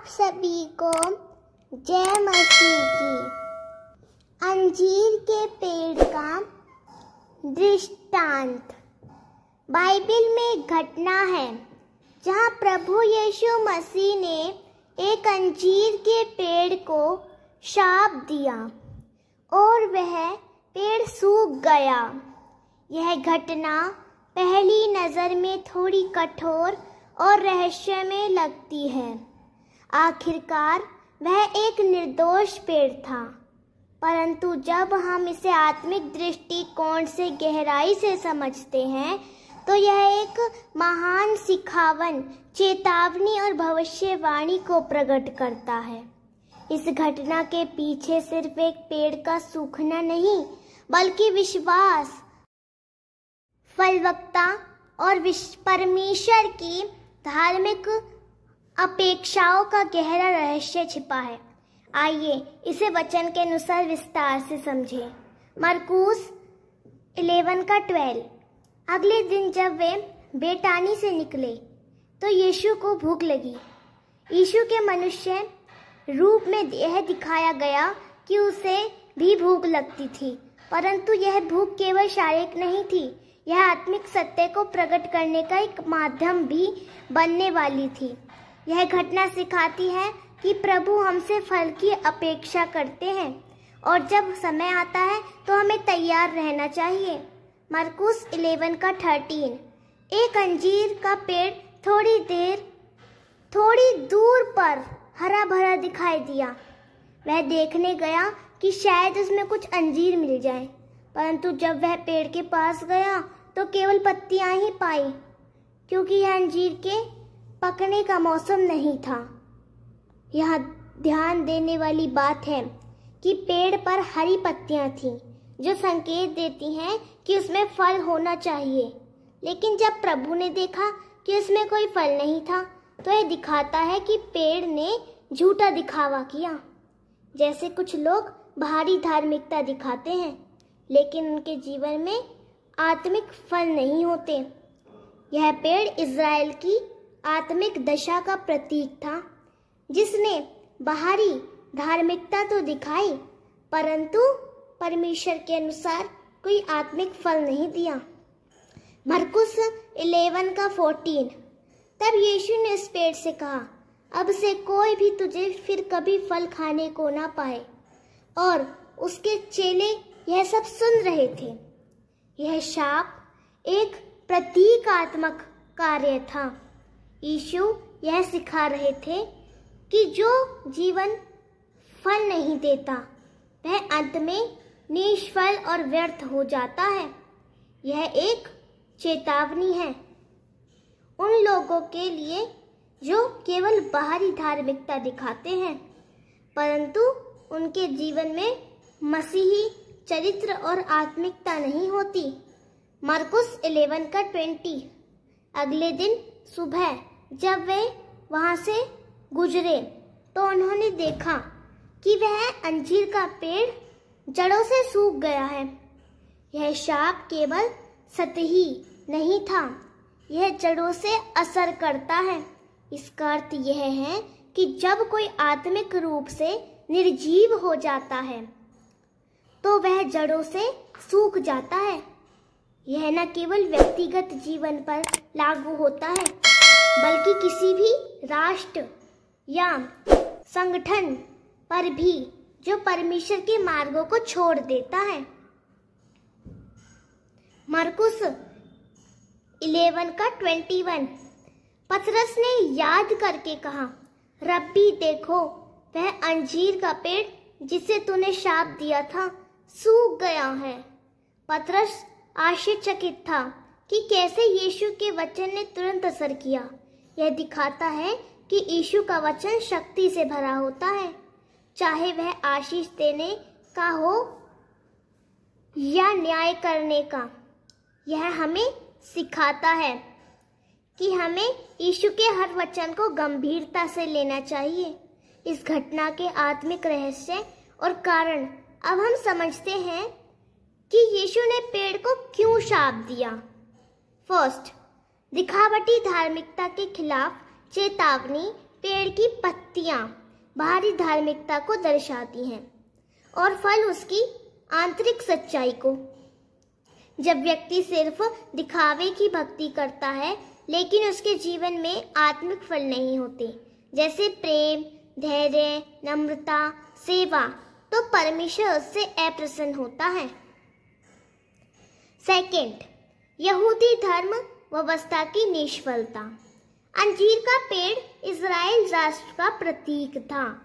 सभी को जय मसीह की। अंजीर के पेड़ का दृष्टांत। बाइबल में एक घटना है जहाँ प्रभु यीशु मसीह ने एक अंजीर के पेड़ को शाप दिया और वह पेड़ सूख गया। यह घटना पहली नज़र में थोड़ी कठोर और रहस्यमय लगती है। आखिरकार वह एक निर्दोष पेड़ था, परंतु जब हम इसे आत्मिक दृष्टिकोण से गहराई से समझते हैं तो यह एक महान सिखावन, चेतावनी और भविष्यवाणी को प्रकट करता है। इस घटना के पीछे सिर्फ एक पेड़ का सूखना नहीं, बल्कि विश्वास, फलवत्ता और परमेश्वर की धार्मिक अपेक्षाओं का गहरा रहस्य छिपा है। आइए इसे वचन के अनुसार विस्तार से समझें। मरकुस 11:12। अगले दिन जब वे बेटानी से निकले तो यीशु को भूख लगी। यीशु के मनुष्य रूप में यह दिखाया गया कि उसे भी भूख लगती थी, परंतु यह भूख केवल शारीरिक नहीं थी, यह आत्मिक सत्य को प्रकट करने का एक माध्यम भी बनने वाली थी। यह घटना सिखाती है कि प्रभु हमसे फल की अपेक्षा करते हैं और जब समय आता है तो हमें तैयार रहना चाहिए। मरकुस 11:13। एक अंजीर का पेड़ थोड़ी दूर पर हरा भरा दिखाई दिया। वह देखने गया कि शायद उसमें कुछ अंजीर मिल जाए, परंतु जब वह पेड़ के पास गया तो केवल पत्तियां ही पाई, क्योंकि यह अंजीर के पकने का मौसम नहीं था। यह ध्यान देने वाली बात है कि पेड़ पर हरी पत्तियां थीं, जो संकेत देती हैं कि उसमें फल होना चाहिए। लेकिन जब प्रभु ने देखा कि उसमें कोई फल नहीं था, तो यह दिखाता है कि पेड़ ने झूठा दिखावा किया। जैसे कुछ लोग भारी धार्मिकता दिखाते हैं, लेकिन उनके जीवन में आत्मिक फल नहीं होते। यह पेड़ इज़राइल की आत्मिक दशा का प्रतीक था, जिसने बाहरी धार्मिकता तो दिखाई, परंतु परमेश्वर के अनुसार कोई आत्मिक फल नहीं दिया। मरकुस 11:14। तब यीशु ने उस पेड़ से कहा, अब से कोई भी तुझे फिर कभी फल खाने को ना पाए। और उसके चेले यह सब सुन रहे थे। यह शाप एक प्रतीकात्मक कार्य था। यीशु यह सिखा रहे थे कि जो जीवन फल नहीं देता वह अंत में निष्फल और व्यर्थ हो जाता है। यह एक चेतावनी है उन लोगों के लिए जो केवल बाहरी धार्मिकता दिखाते हैं, परंतु उनके जीवन में मसीही चरित्र और आत्मिकता नहीं होती। मरकुस 11:20। अगले दिन सुबह जब वे वहां से गुजरे तो उन्होंने देखा कि वह अंजीर का पेड़ जड़ों से सूख गया है। यह शाप केवल सतही नहीं था, यह जड़ों से असर करता है। इसका अर्थ यह है कि जब कोई आत्मिक रूप से निर्जीव हो जाता है तो वह जड़ों से सूख जाता है। यह न केवल व्यक्तिगत जीवन पर लागू होता है, बल्कि किसी भी राष्ट्र या संगठन पर भी जो परमेश्वर के मार्गों को छोड़ देता है। मरकुस 11:21। पतरस ने याद करके कहा, रब्बी देखो, वह अंजीर का पेड़ जिसे तूने शाप दिया था सूख गया है। पतरस आश्चर्यचकित था कि कैसे यीशु के वचन ने तुरंत असर किया। यह दिखाता है कि यीशु का वचन शक्ति से भरा होता है, चाहे वह आशीष देने का हो या न्याय करने का। यह हमें सिखाता है कि हमें यीशु के हर वचन को गंभीरता से लेना चाहिए। इस घटना के आत्मिक रहस्य और कारण अब हम समझते हैं कि यीशु ने पेड़ को क्यों शाप दिया। फर्स्ट, दिखावटी धार्मिकता के खिलाफ चेतावनी पेड़ की पत्तियां बाहरी धार्मिकता को दर्शाती हैं और फल उसकी आंतरिक सच्चाई को। जब व्यक्ति सिर्फ दिखावे की भक्ति करता है लेकिन उसके जीवन में आत्मिक फल नहीं होते, जैसे प्रेम, धैर्य, नम्रता, सेवा, तो परमेश्वर उससे अप्रसन्न होता है। सेकंड, यहूदी धर्म व्यवस्था की निष्फलता। अंजीर का पेड़ इज़राइल राष्ट्र का प्रतीक था।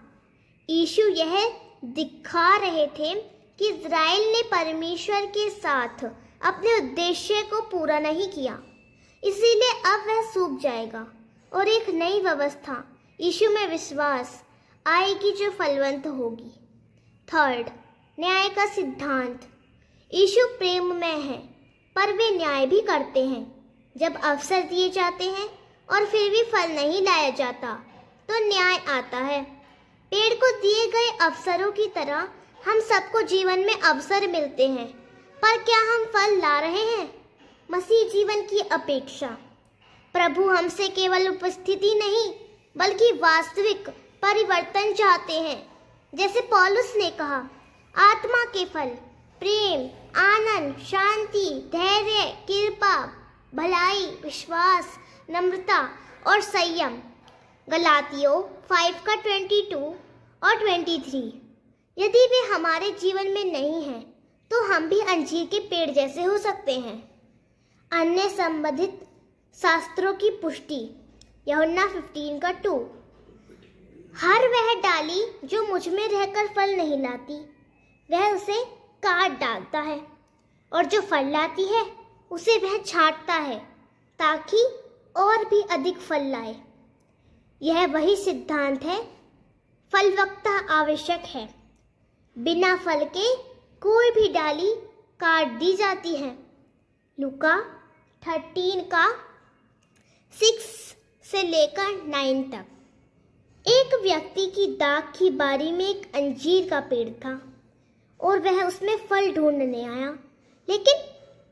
यीशु यह दिखा रहे थे कि इज़राइल ने परमेश्वर के साथ अपने उद्देश्य को पूरा नहीं किया, इसीलिए अब वह सूख जाएगा और एक नई व्यवस्था, यीशु में विश्वास, आएगी जो फलवंत होगी। थर्ड, न्याय का सिद्धांत। यीशु प्रेममय है पर वे न्याय भी करते हैं। जब अवसर दिए जाते हैं और फिर भी फल नहीं लाया जाता तो न्याय आता है। पेड़ को दिए गए अवसरों की तरह हम सबको जीवन में अवसर मिलते हैं, पर क्या हम फल ला रहे हैं? मसीह जीवन की अपेक्षा। प्रभु हमसे केवल उपस्थिति नहीं बल्कि वास्तविक परिवर्तन चाहते हैं। जैसे पौलुस ने कहा, आत्मा के फल प्रेम, आनंद, शांति, धैर्य, कृपा, भलाई, विश्वास, नम्रता और संयम। गलातियों 5:22 और 23। यदि वे हमारे जीवन में नहीं हैं तो हम भी अंजीर के पेड़ जैसे हो सकते हैं। अन्य संबंधित शास्त्रों की पुष्टि। यूहन्ना 15:2। हर वह डाली जो मुझ में रहकर फल नहीं लाती, वह उसे काट डालता है, और जो फल लाती है उसे वह छांटता है ताकि और भी अधिक फल लाए। यह वही सिद्धांत है, फलवत्ता आवश्यक है। बिना फल के कोई भी डाली काट दी जाती है। लूका 13:6 से लेकर 9 तक। एक व्यक्ति की दाख की बारी में एक अंजीर का पेड़ था और वह उसमें फल ढूंढने आया, लेकिन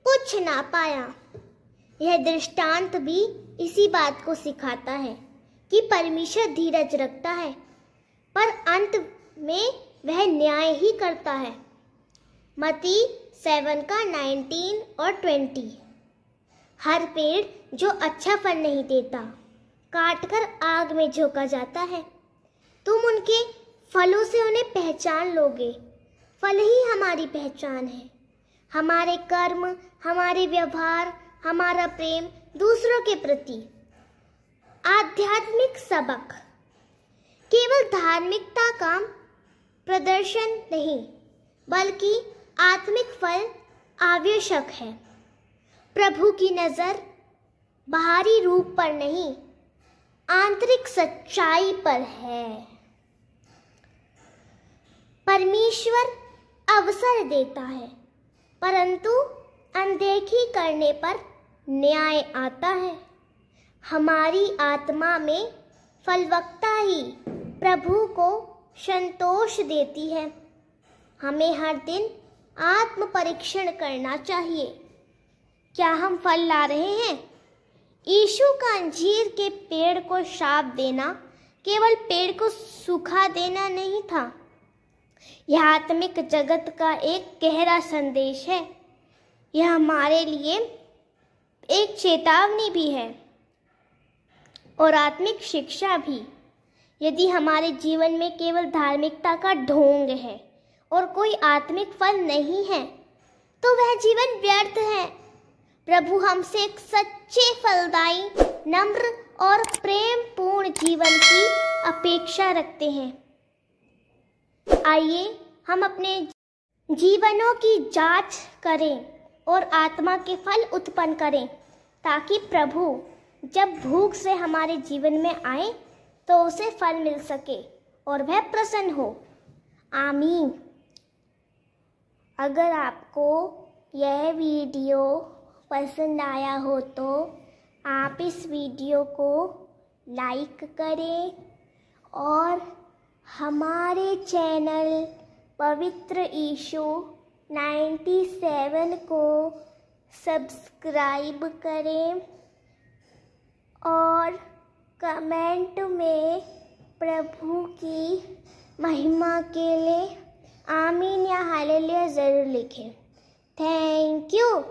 कुछ ना पाया। यह दृष्टांत भी इसी बात को सिखाता है कि परमेश्वर धीरज रखता है, पर अंत में वह न्याय ही करता है। मत्ती 7:19 और 20। हर पेड़ जो अच्छा फल नहीं देता काटकर आग में झोंका जाता है। तुम उनके फलों से उन्हें पहचान लोगे। फल ही हमारी पहचान है। हमारे कर्म, हमारे व्यवहार, हमारा प्रेम दूसरों के प्रति। आध्यात्मिक सबक। केवल धार्मिकता का प्रदर्शन नहीं बल्कि आत्मिक फल आवश्यक है। प्रभु की नजर बाहरी रूप पर नहीं, आंतरिक सच्चाई पर है। परमेश्वर अवसर देता है, परंतु अनदेखी करने पर न्याय आता है। हमारी आत्मा में फलवत्ता ही प्रभु को संतोष देती है। हमें हर दिन आत्म परीक्षण करना चाहिए। क्या हम फल ला रहे हैं? यीशु का अंजीर के पेड़ को शाप देना केवल पेड़ को सूखा देना नहीं था, यह आत्मिक जगत का एक गहरा संदेश है। यह हमारे लिए एक चेतावनी भी है और आत्मिक शिक्षा भी। यदि हमारे जीवन में केवल धार्मिकता का ढोंग है और कोई आत्मिक फल नहीं है तो वह जीवन व्यर्थ है। प्रभु हमसे एक सच्चे, फलदायी, नम्र और प्रेमपूर्ण जीवन की अपेक्षा रखते हैं। आइए हम अपने जीवनों की जांच करें और आत्मा के फल उत्पन्न करें, ताकि प्रभु जब भूख से हमारे जीवन में आए तो उसे फल मिल सके और वह प्रसन्न हो। आमीन। अगर आपको यह वीडियो पसंद आया हो तो आप इस वीडियो को लाइक करें और हमारे चैनल पवित्र यीशु 97 को सब्सक्राइब करें और कमेंट में प्रभु की महिमा के लिए आमीन या हालेलुया ज़रूर लिखें। Thank you.